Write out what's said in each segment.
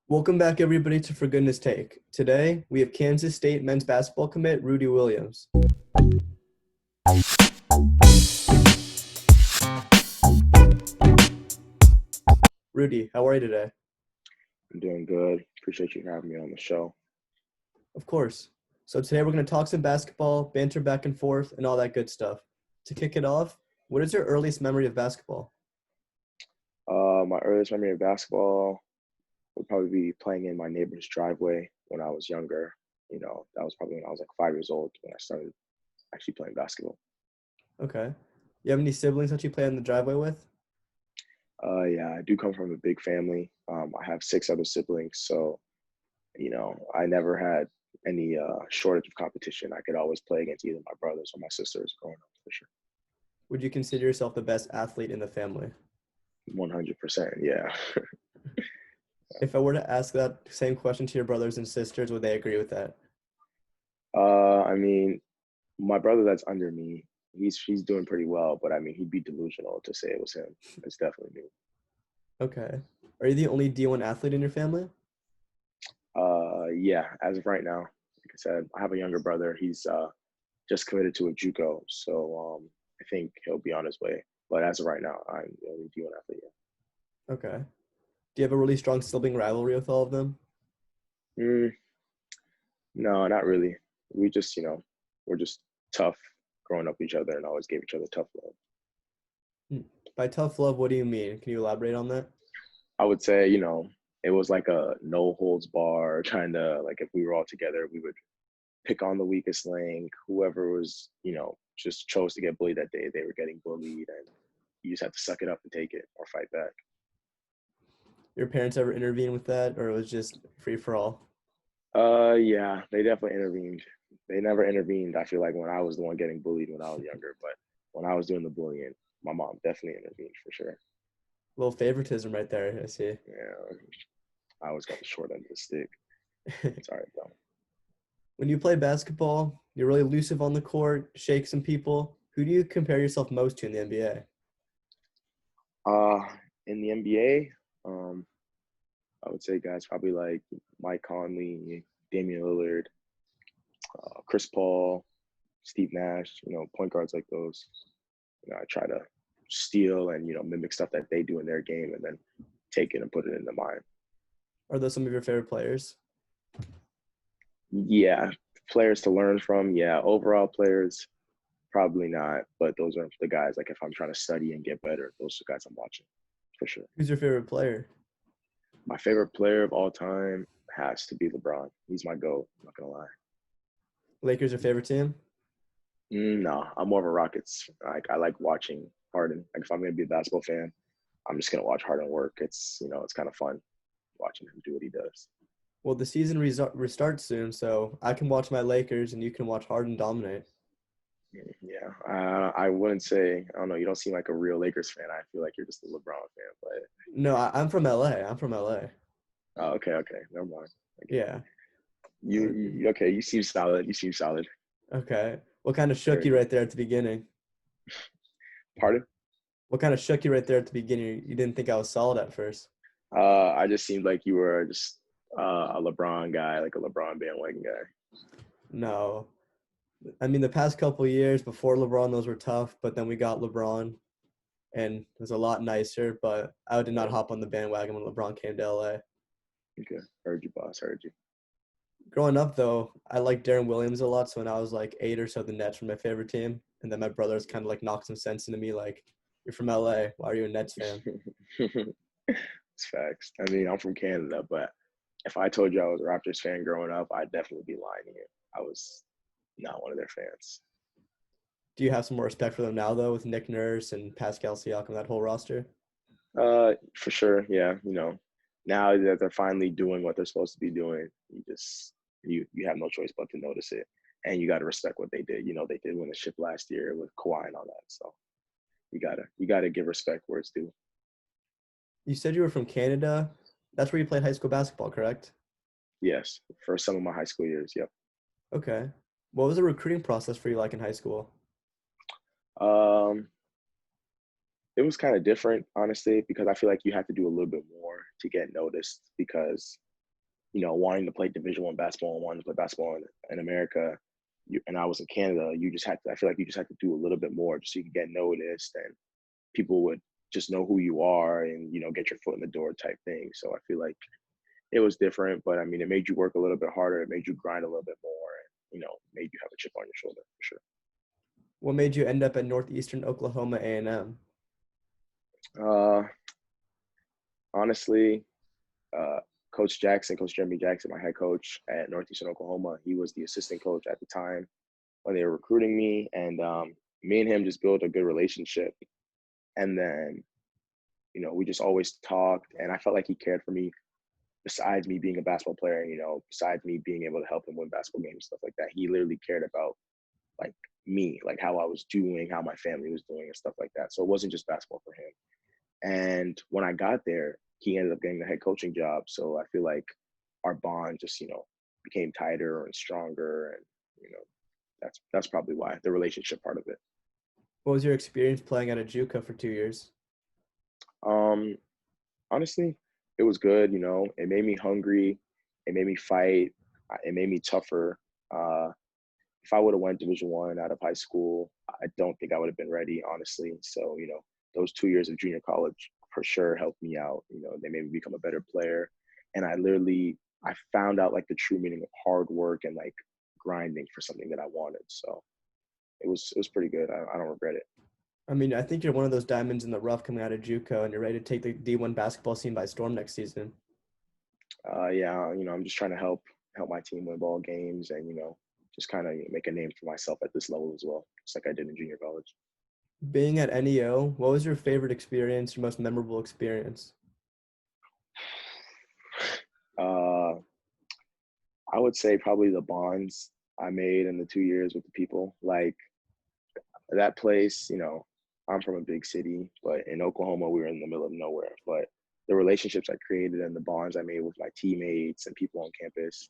Welcome back, everybody, to For Goodness Take. Today, we have Kansas State men's basketball commit Rudi Williams. Rudi, how are you today? I'm doing good. Appreciate you having me on the show. Of course. So today we're going to talk some basketball, banter back and forth, and all that good stuff. To kick it off, what is your earliest memory of basketball? My earliest memory of basketball would probably be playing in my neighbor's driveway when I was younger. That was probably when I was like 5 years old when I started actually playing basketball. Okay. You have any siblings that you play in the driveway with? Yeah, I do come from a big family. I have six other siblings, so I never had any shortage of competition. I could always play against either my brothers or my sisters growing up for sure. Would you consider yourself the best athlete in the family? 100%, yeah. If I were to ask that same question to your brothers and sisters, would they agree with that? I mean, my brother that's under me, he's doing pretty well, but I mean, he'd be delusional to say it was him. It's definitely me. Okay. Are you the only D1 athlete in your family? Yeah, as of right now, like I said, I have a younger brother. He's just committed to a JUCO, so I think he'll be on his way. But as of right now, I'm the only D1 athlete. Okay. Do you have a really strong sibling rivalry with all of them? Yeah. No, not really. We just, we're just tough growing up with each other and always gave each other tough love. Hmm. By tough love, what do you mean? Can you elaborate on that? I would say, it was like a no holds bar, trying to like if we were all together, we would pick on the weakest link. Whoever was, just chose to get bullied that day, they were getting bullied, and you just have to suck it up and take it or fight back. Your parents ever intervene with that, or it was just free for all? Yeah, they definitely intervened. They never intervened. I feel like when I was the one getting bullied when I was younger, but when I was doing the bullying, my mom definitely intervened for sure. A little favoritism right there, I see. Yeah, I always got the short end of the stick. It's all right though. When you play basketball, you're really elusive on the court, shake some people. Who do you compare yourself most to in the NBA? Uh, in the NBA, I would say guys probably like Mike Conley, Damian Lillard, Chris Paul, Steve Nash. Point guards like those. I try to steal and mimic stuff that they do in their game, and then take it and put it into mine. Are those some of your favorite players? Yeah, players to learn from. Yeah, overall players probably not, but those are the guys. Like if I'm trying to study and get better, those are the guys I'm watching for sure. Who's your favorite player? My favorite player of all time has to be LeBron. He's my GOAT. I'm not gonna lie. Lakers your favorite team? No, I'm more of a Rockets. I like watching Harden. Like if I'm gonna be a basketball fan, I'm just gonna watch Harden work. It's kind of fun watching him do what he does. Well, the season restarts soon, so I can watch my Lakers and you can watch Harden dominate. Yeah, I wouldn't say. I don't know. You don't seem like a real Lakers fan. I feel like you're just a LeBron fan. But No, I'm from LA. I'm from LA. oh, okay, never mind. Okay, Yeah. okay? You seem solid. You seem solid. Okay. What kind of shook Very you good. right there at the beginning? Pardon? What kind of shook you right there at the beginning? You didn't think I was solid at first. I just seemed like you were just a LeBron guy, like a LeBron bandwagon guy. No. I mean, the past couple of years before LeBron, those were tough, but then we got LeBron and it was a lot nicer, but I did not Yeah. hop on the bandwagon when LeBron came to LA. Okay. Heard you, boss. Heard you. Growing up, though, I liked Darren Williams a lot, so when I was like 8 or so, the Nets were my favorite team. And then my brothers kind of like knocked some sense into me, like, you're from LA. Why are you a Nets fan? It's facts. I mean, I'm from Canada, but if I told you I was a Raptors fan growing up, I'd definitely be lying to you. I was not one of their fans. Do you have some more respect for them now, though, with Nick Nurse and Pascal Siakam, that whole roster? For sure. Yeah. Now that they're finally doing what they're supposed to be doing, you have no choice but to notice it, and you got to respect what they did. They did win the ship last year with Kawhi and all that, so you gotta give respect where it's due. You said you were from Canada. That's where you played high school basketball, correct? Yes, for some of my high school years. Yep. Okay. What was the recruiting process for you like in high school? Um, it was kind of different, honestly, because I feel like you have to do a little bit more to get noticed because wanting to play Division I basketball and wanting to play basketball in America, and I was in Canada, I feel like you just had to do a little bit more just so you could get noticed and people would just know who you are and, get your foot in the door type thing. So I feel like it was different, but I mean, it made you work a little bit harder. It made you grind a little bit more and, made you have a chip on your shoulder for sure. What made you end up at Northeastern Oklahoma A&M? Uh, honestly, Coach Jeremy Jackson, my head coach at Northeastern Oklahoma, he was the assistant coach at the time when they were recruiting me. And me and him just built a good relationship. And then, we just always talked. And I felt like he cared for me besides me being a basketball player, besides me being able to help him win basketball games, stuff like that. He literally cared about, like, me, like how I was doing, how my family was doing and stuff like that. So it wasn't just basketball for him. And when I got there, he ended up getting the head coaching job. So I feel like our bond just, became tighter and stronger. And, that's probably why, the relationship part of it. What was your experience playing at a JUCO for 2 years? Honestly, it was good. It made me hungry. It made me fight. It made me tougher. If I would have went Division I out of high school, I don't think I would have been ready, honestly. So, those 2 years of junior college for sure helped me out. They made me become a better player. And I found out like the true meaning of hard work and like grinding for something that I wanted. So it was pretty good. I don't regret it. I mean, I think you're one of those diamonds in the rough coming out of JUCO, and you're ready to take the D1 basketball scene by storm next season. Yeah, I'm just trying to help my team win ball games and, just kind of make a name for myself at this level as well, just like I did in junior college. Being at NEO, what was your favorite experience, your most memorable experience? I would say probably the bonds I made in the 2 years with the people. Like that place, I'm from a big city, but in Oklahoma, we were in the middle of nowhere. But the relationships I created and the bonds I made with my teammates and people on campus,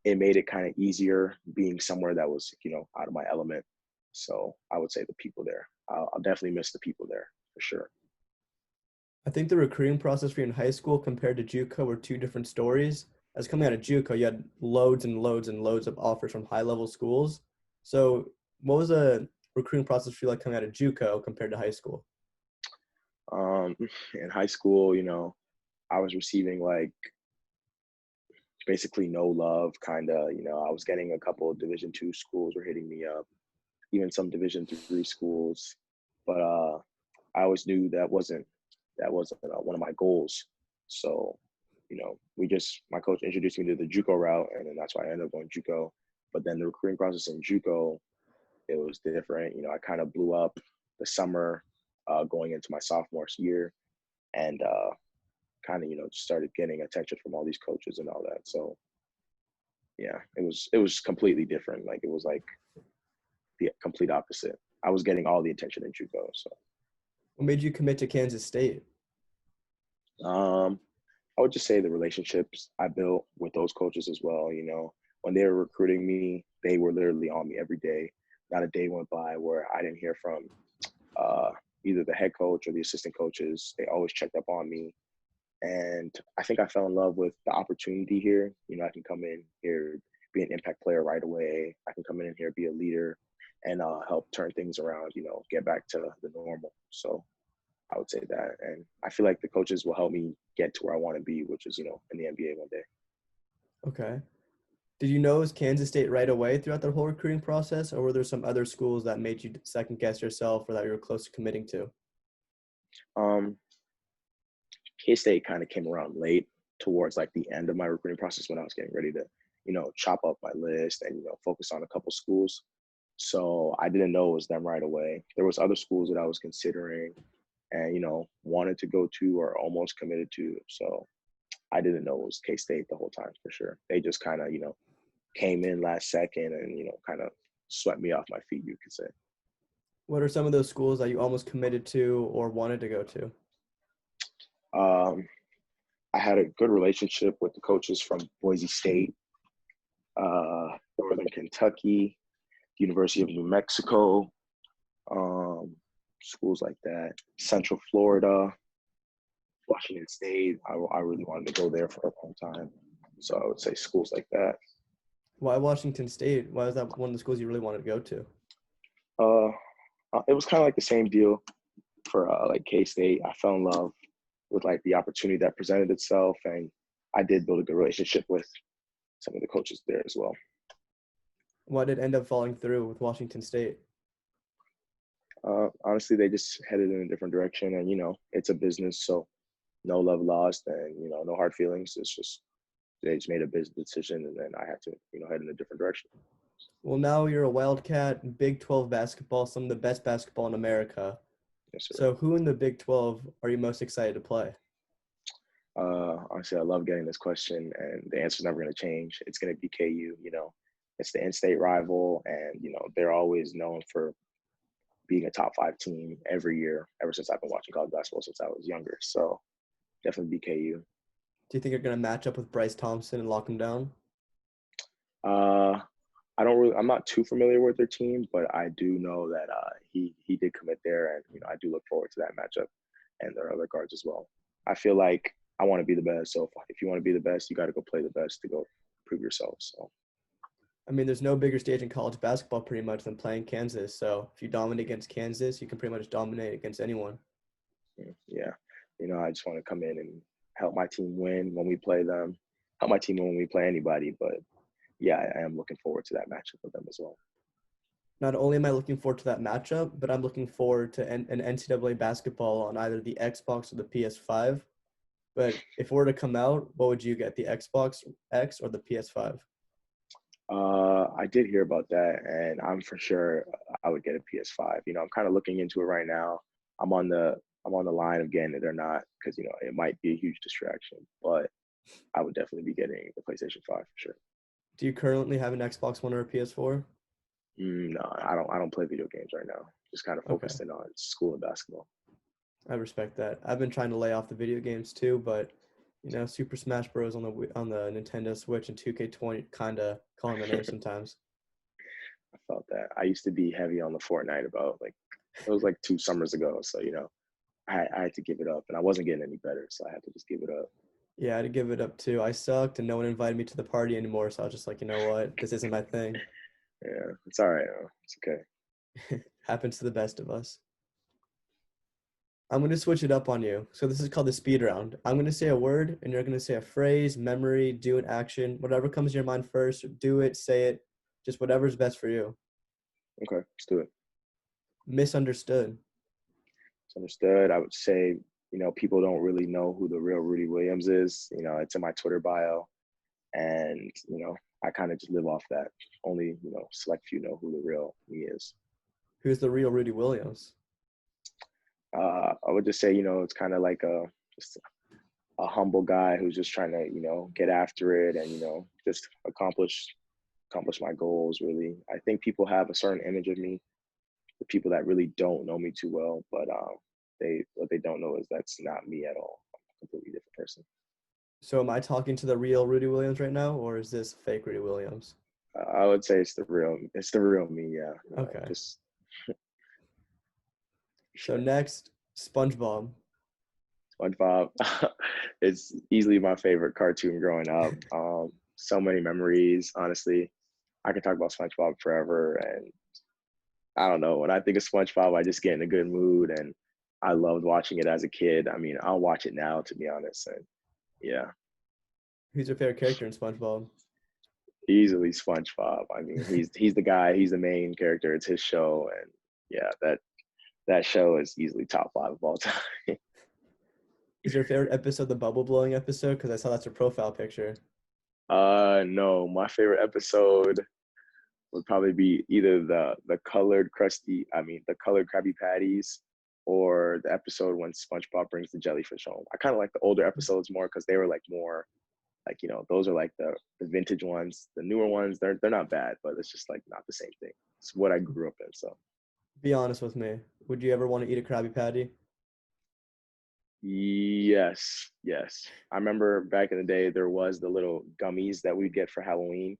it made it kind of easier being somewhere that was, out of my element. So I would say the people there. I'll definitely miss the people there for sure. I think the recruiting process for you in high school compared to JUCO were two different stories. As coming out of JUCO, you had loads and loads and loads of offers from high-level schools. So what was the recruiting process for you like coming out of JUCO compared to high school? In high school, I was receiving like basically no love, kind of. I was getting a couple of Division II schools were hitting me up, even some Division III schools, but I always knew that wasn't one of my goals. So, my coach introduced me to the JUCO route, and then that's why I ended up going JUCO. But then the recruiting process in JUCO, it was different. I kind of blew up the summer going into my sophomore year, and kind of started getting attention from all these coaches and all that. So yeah, it was completely different. Like it was like the complete opposite. I was getting all the attention in JUCO. So What made you commit to Kansas State? I would just say the relationships I built with those coaches as well. When they were recruiting me, they were literally on me every day. Not a day went by where I didn't hear from either the head coach or the assistant coaches. They always checked up on me. And I think I fell in love with the opportunity here. I can come in here, be an impact player right away. I can come in here, be a leader, and help turn things around, get back to the normal. So I would say that. And I feel like the coaches will help me get to where I want to be, which is, in the NBA one day. Okay. Did you know it was Kansas State right away throughout the whole recruiting process, or were there some other schools that made you second guess yourself or that you were close to committing to? K-State kind of came around late towards like the end of my recruiting process when I was getting ready to, chop up my list and, focus on a couple schools. So I didn't know it was them right away. There was other schools that I was considering and, wanted to go to or almost committed to. So I didn't know it was K-State the whole time for sure. They just kind of, came in last second and, kind of swept me off my feet, you could say. What are some of those schools that you almost committed to or wanted to go to? I had a good relationship with the coaches from Boise State, Northern Kentucky, University of New Mexico, schools like that, Central Florida, Washington State. I really wanted to go there for a long time. So I would say schools like that. Why Washington State? Why was that one of the schools you really wanted to go to? Uh, it was kind of like the same deal for like K-State. I fell in love with like the opportunity that presented itself, and I did build a good relationship with some of the coaches there as well. Why did it end up falling through with Washington State? Honestly, they just headed in a different direction, and it's a business, so no love lost, and no hard feelings. It's just they just made a business decision, and then I had to head in a different direction. Well, now you're a Wildcat, Big 12 basketball, some of the best basketball in America. Yes, sir. So who in the Big 12 are you most excited to play? Honestly, I love getting this question, and the answer's never going to change. It's going to be KU. It's the in-state rival, and they're always known for being a top 5 team every year. Ever since I've been watching college basketball since I was younger, so definitely be KU. Do you think you're going to match up with Bryce Thompson and lock him down? Uh, I'm not too familiar with their team, but I do know that he did commit there, and I do look forward to that matchup and their other guards as well. I feel like I want to be the best, so if you want to be the best, you got to go play the best to go prove yourself. So, I mean, there's no bigger stage in college basketball pretty much than playing Kansas. So if you dominate against Kansas, you can pretty much dominate against anyone. yeah, I just want to come in and help my team win when we play them, help my team win when we play anybody. But yeah, I am looking forward to that matchup with them as well. Not only am I looking forward to that matchup, but I'm looking forward to an NCAA basketball on either the Xbox or the PS5. But if it were to come out, what would you get, the Xbox X or the PS5? I did hear about that, and I'm for sure I would get a PS5. I'm kind of looking into it right now. I'm on the line of getting it or not because it might be a huge distraction, but I would definitely be getting the PlayStation 5 for sure. Do you currently have an Xbox One or a PS4? No, I don't play video games right now. Just kind of Okay, focused in on school and basketball. I respect that. I've been trying to lay off the video games too, but Super Smash Bros on the Nintendo Switch and 2K20 kind of calling my name sometimes. I felt that. I used to be heavy on the Fortnite about like it was like 2 summers ago. So I had to give it up, and I wasn't getting any better, so I had to just give it up. Yeah, I had to give it up too. I sucked, and no one invited me to the party anymore. So I was just like, you know what, this isn't my thing. Yeah, it's all right. It's okay. Happens to the best of us. I'm going to switch it up on you. So this is called the speed round. I'm going to say a word, and you're going to say a phrase, memory, do an action, whatever comes to your mind first. Do it, say it, just whatever's best for you. Okay, let's do it. Misunderstood. It's understood. I would say, people don't really know who the real Rudy Williams is. It's in my Twitter bio. And, I kind of just live off that. Only, select few know who the real me is. Who's the real Rudy Williams? I would just say, it's kind of like just a humble guy who's just trying to, get after it and, just accomplish my goals, really. I think people have a certain image of me, the people that really don't know me too well, but what they don't know is that's not me at all. I'm a completely different person. So am I talking to the real Rudy Williams right now, or is this fake Rudy Williams? I would say it's the real me. Yeah. Okay. Just So next, SpongeBob. SpongeBob. It's easily my favorite cartoon growing up. So many memories. Honestly, I could talk about SpongeBob forever, and I don't know. When I think of SpongeBob, I just get in a good mood, and I loved watching it as a kid. I mean, I'll watch it now, to be honest. And yeah, Who's your favorite character in SpongeBob? easily SpongeBob. I mean, he's the guy. He's the main character. It's his show, and yeah, that show is easily top 5 of all time. Is your favorite episode the bubble blowing episode? Because I saw that's your profile picture. No, my favorite episode would probably be either the colored Krabby Patties, or the episode when SpongeBob brings the jellyfish home. I kind of like the older episodes more because they were like more like those are like the vintage ones. The newer ones, they're not bad, but it's just like not the same thing. It's what I grew up in. So Be honest with me. Would you ever want to eat a Krabby Patty? yes, yes. I remember back in the day there was the little gummies that we'd get for Halloween,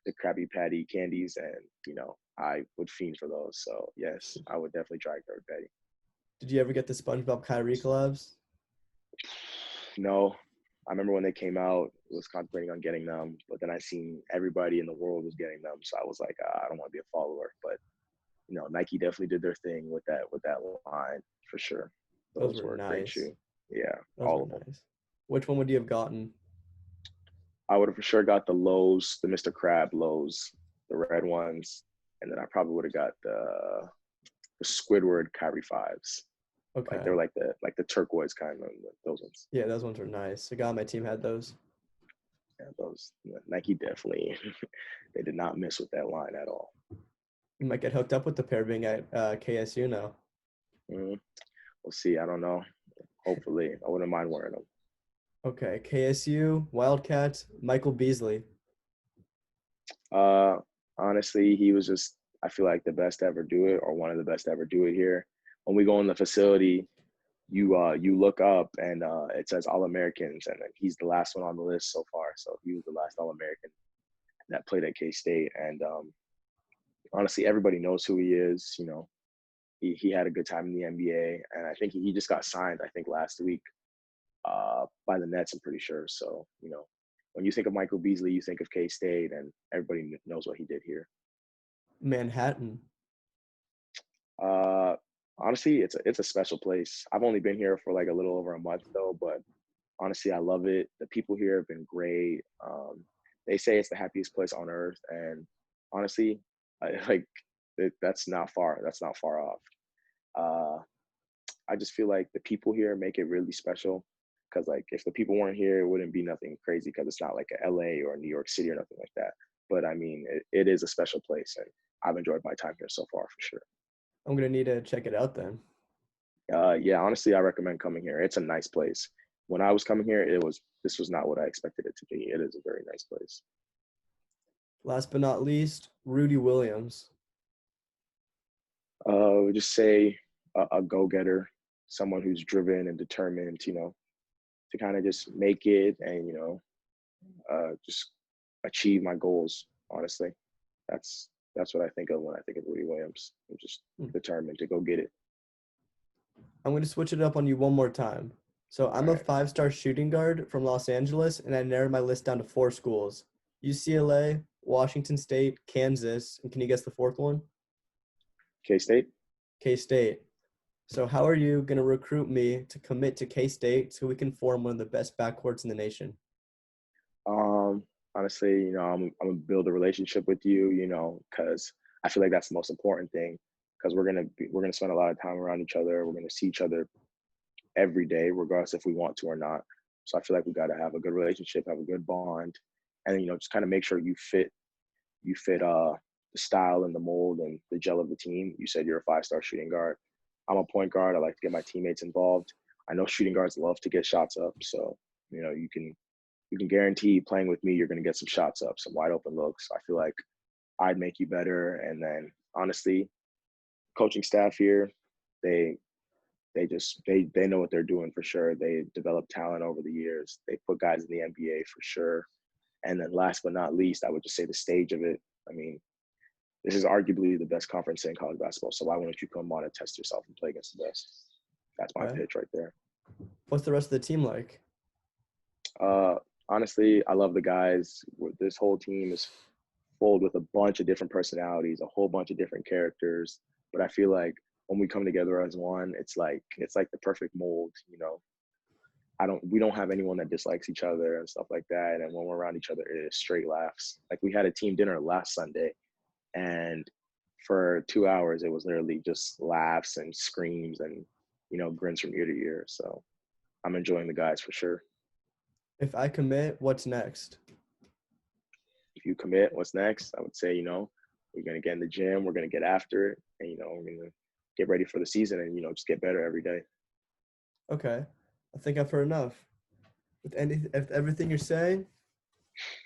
the Krabby Patty candies, and I would fiend for those. So yes, I would definitely try Krabby Did you ever get the SpongeBob Kyrie collabs? Patty. No, I remember when they came out, was contemplating on getting them, but then I seen everybody in the world was getting them, so I was like, I don't want to be a follower. But Nike definitely did their thing with that line for sure. Those Those were were a great nice. shoe. Yeah, Those all were of them. nice. Which one would you have gotten? I would have for sure got the lows, the Mr. Crab lows, the red ones, and then I probably would have got the Squidward Kyrie fives. Like Okay. they're like the turquoise kind of those ones. Yeah, those ones were nice. A guy on my team had those. Yeah, those Nike definitely they did not miss with that line at all. You might get hooked up with the pair being at KSU now. Mm-hmm. We'll see. I don't know. Hopefully, I wouldn't mind wearing them. Okay, KSU, Wildcats, Michael Beasley. Uh, honestly, he was just I feel like the best to ever do it, or one of the best to ever do it here. When we go in the facility, you look up and it says All Americans, and he's the last one on the list so far. So he was the last All American that played at K State, and honestly, everybody knows who he is. He had a good time in the NBA, and I think he just got signed. I think last week by the Nets. I'm pretty sure. So when you think of Michael Beasley, you think of K State, and everybody knows what he did here. Manhattan. Uh, honestly, it's a special place. I've only been here for like a little over a month though, but honestly, I love it. The people here have been great. They say it's the happiest place on earth, and honestly, like that's not far. That's not far off. Uh, I just feel like the people here make it really special. Because like if the people weren't here, it wouldn't be nothing crazy. Because it's not like a LA or New York City or nothing like that. But I mean, it is a special place, and I've enjoyed my time here so far for sure. I'm gonna need to check it out then. Yeah, honestly, I recommend coming here. It's a nice place. When I was coming here, this was not what I expected it to be. It is a very nice place. Last but not least, Rudi Williams. Just say a go-getter, someone who's driven and determined, to kind of just make it and just achieve my goals. Honestly, that's what I think of when I think of Rudi Williams. I'm just determined to go get it. I'm going to switch it up on you one more time. So I'm All a right. 5-star shooting guard from Los Angeles, and I narrowed my list down to 4 schools: UCLA, Washington State, Kansas, and can you guess the fourth one? K-State. K-State. So how are you going to recruit me to commit to K-State so we can form one of the best backcourts in the nation? Um, honestly, I'm gonna build a relationship with you, because I feel like that's the most important thing. Because we're gonna spend a lot of time around each other. We're gonna see each other every day, regardless if we want to or not. So I feel like we got to have a good relationship, have a good bond, and just kind of make sure you fit the style and the mold and the gel of the team. You said you're a 5-star shooting guard. I'm a point guard. I like to get my teammates involved. I know shooting guards love to get shots up, so you can guarantee playing with me, you're going to get some shots up, some wide open looks. I feel like I'd make you better. And then honestly, coaching staff here, they they know what they're doing for sure. They develop talent over the years. They put guys in the NBA for sure. And then last but not least, I would just say the stage of it. I mean, this is arguably the best conference in college basketball. So why wouldn't you come on and test yourself and play against the best? That's my Okay. pitch right there. What's the rest of the team like? Uh, honestly, I love the guys. This whole team is full with a bunch of different personalities, a whole bunch of different characters. But I feel like when we come together as one, it's like the perfect mold. We don't have anyone that dislikes each other and stuff like that. And when we're around each other, it is straight laughs. Like we had a team dinner last Sunday, and for 2 hours, it was literally just laughs and screams and grins from ear to ear. So I'm enjoying the guys for sure. If I commit, what's next? If you commit, what's next? I would say, we're going to get in the gym, we're going to get after it, and, we're going to get ready for the season and, just get better every day. Okay. I think I've heard enough. If everything you're saying,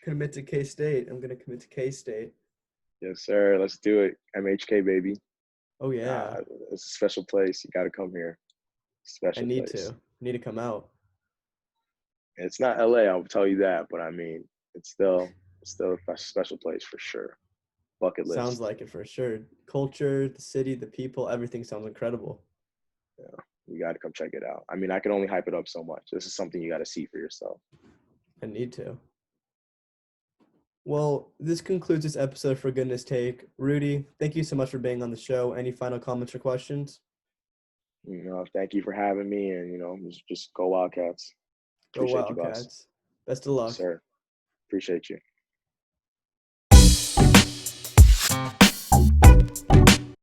commit to K-State. I'm going to commit to K-State. Yes, sir. Let's do it. MHK, baby. Oh, yeah. It's a special place. You got to come here. I Special need place. to. I need to come out. It's not LA, I'll tell you that, but I mean, it's still a special place for sure. Bucket Sounds list. like it for sure. Culture, the city, the people, everything sounds incredible. Yeah. you got to come check it out. I mean, I can only hype it up so much. This is something you got to see for yourself. I need to. Well, this concludes this episode for Goodness Take. Rudi, thank you so much for being on the show. Any final comments or questions? Thank you for having me, and just go Wildcats. Go Appreciate you, boss. Wildcats. Best of Yes, luck. sir. Appreciate you.